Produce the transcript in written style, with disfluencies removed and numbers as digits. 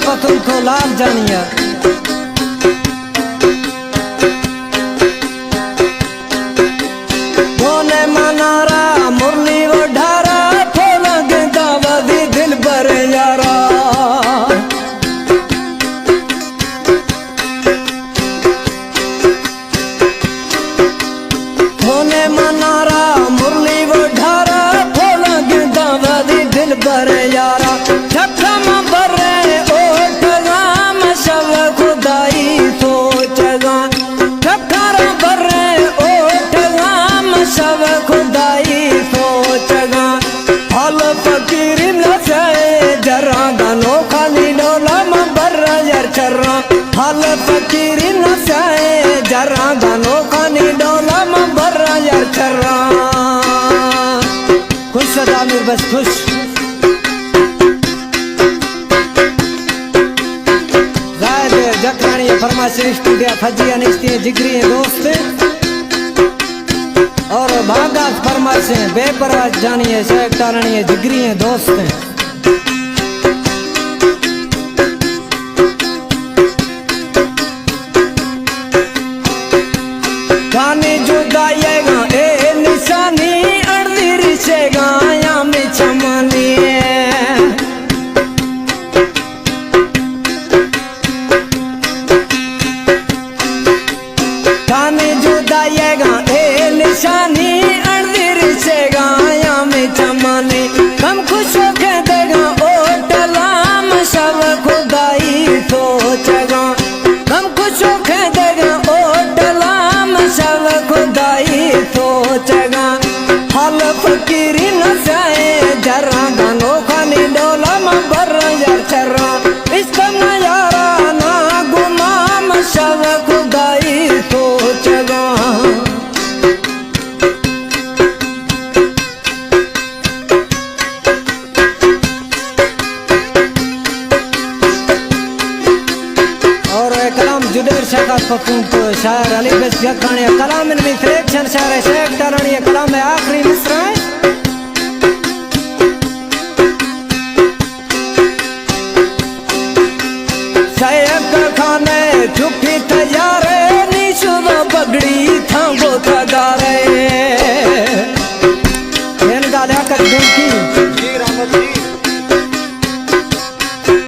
पतुल को लाल जानिया मोने मनारा मुरली वढारा थोड़ा गेंदा वदी दिल बर यारा मोने मनारा मुरली वढारा थोड़ा गेंदा वदी दिल बर यारा हाल फकीर नसाए जरा गानो खानी डोला में बर्रा यार चर्रा खुश सदा मेरे बस खुश जायद जकरानी फरमाइश स्टूडियो फजिया निस्ती जिगरी दोस्त और भागा फरमाइश बेपरवाह जानी है शेख टारनी जिगरी दोस्त खाने जुदाएगा ए निशानी अर्धी रिशेगा या में चमानी खाने जुदाएगा ए निशानी अर्धी रिशेगा या में चमानी हम खुश होके देगा ओ टलाम सब खुदाई सोचेगा हम खुश होके देगा ओ सब खुदाई सोचेगा हाल फकीरी नसाए जरा गानो खानी डोला में बर्रा यार चर्रा इसका नजारा ना गुमाम सब खुदाई सोचेगा कलाम जुडेर शेखा पकूं तो शायर अली बस जकानी कलाम में सिलेक्शन शायर शेख टारनी कलाम में आखिरी मिसरा है शेख खाने चुप्पी तैयार नीशुदा पगड़ी थांगो थगारे